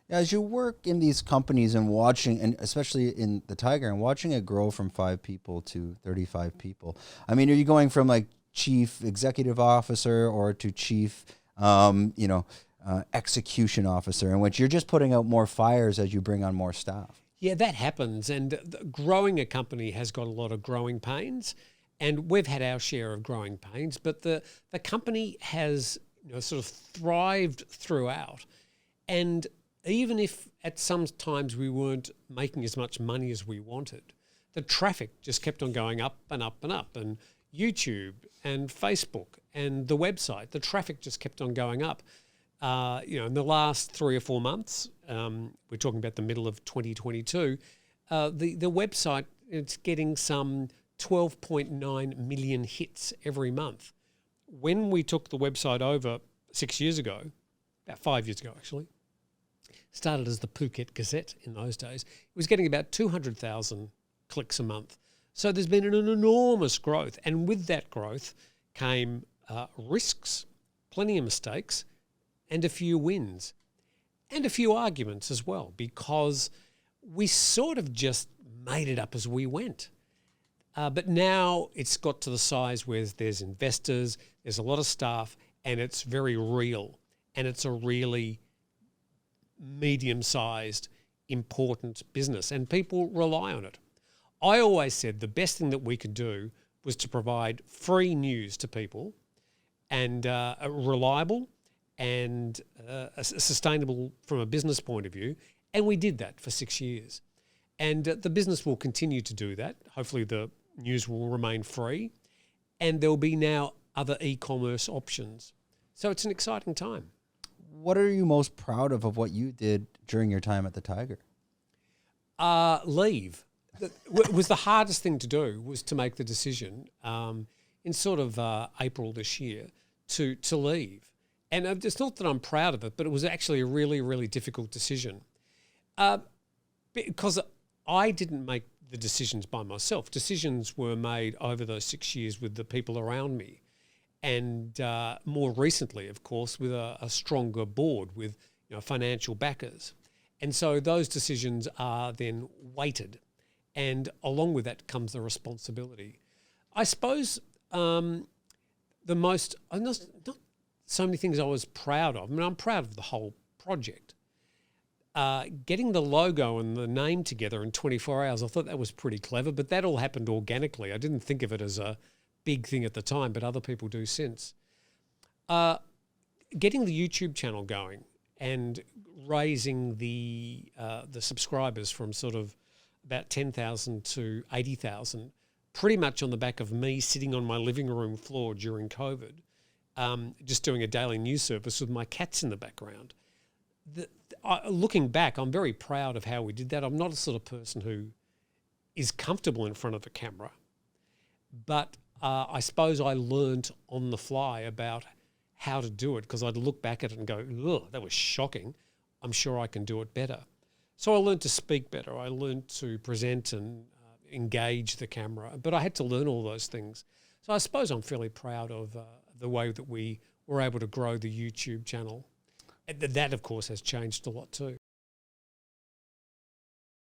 As you work in these companies and watching, and especially in the Tiger, and watching it grow from 5 people to 35 people. I mean, are you going from like chief executive officer or to chief, execution officer, in which you're just putting out more fires as you bring on more staff? Yeah, that happens. And growing a company has got a lot of growing pains. And we've had our share of growing pains, but the company has sort of thrived throughout. And even if at some times we weren't making as much money as we wanted, the traffic just kept on going up and up and up. And YouTube and Facebook and the website, the traffic just kept on going up. In the last 3 or 4 months, we're talking about the middle of 2022, the website, it's getting some 12.9 million hits every month. When we took the website over 6 years ago, about 5 years ago actually, started as the Phuket Gazette in those days, it was getting about 200,000 clicks a month. So there's been an enormous growth. And with that growth came risks, plenty of mistakes, and a few wins, and a few arguments as well, because we sort of just made it up as we went. But now it's got to the size where there's investors, there's a lot of staff, and it's very real. And it's a really medium-sized, important business, and people rely on it. I always said the best thing that we could do was to provide free news to people, and reliable and sustainable from a business point of view. And we did that for 6 years. And the business will continue to do that. Hopefully the news will remain free, and there'll be now other e-commerce options. So it's an exciting time. What are you most proud of what you did during your time at the Tiger? Leave. It was the hardest thing to do, was to make the decision in sort of April this year to leave. And it's not that I'm proud of it, but it was actually a really, really difficult decision. Because I didn't make the decisions by myself. Decisions were made over those 6 years with the people around me. And more recently, of course, with a stronger board, with financial backers. And so those decisions are then weighted. And along with that comes the responsibility. I suppose not so many things I was proud of. I mean, I'm proud of the whole project. Getting the logo and the name together in 24 hours, I thought that was pretty clever, but that all happened organically. I didn't think of it as a big thing at the time, but other people do since. Getting the YouTube channel going and raising the subscribers from sort of about 10,000 to 80,000, pretty much on the back of me sitting on my living room floor during COVID, just doing a daily news service with my cats in the background. Looking back, I'm very proud of how we did that. I'm not a sort of person who is comfortable in front of a camera, but I suppose I learned on the fly about how to do it, because I'd look back at it and go, ugh, that was shocking. I'm sure I can do it better. So I learned to speak better. I learned to present and engage the camera, but I had to learn all those things. So I suppose I'm fairly proud of the way that we were able to grow the YouTube channel. That, of course, has changed a lot too.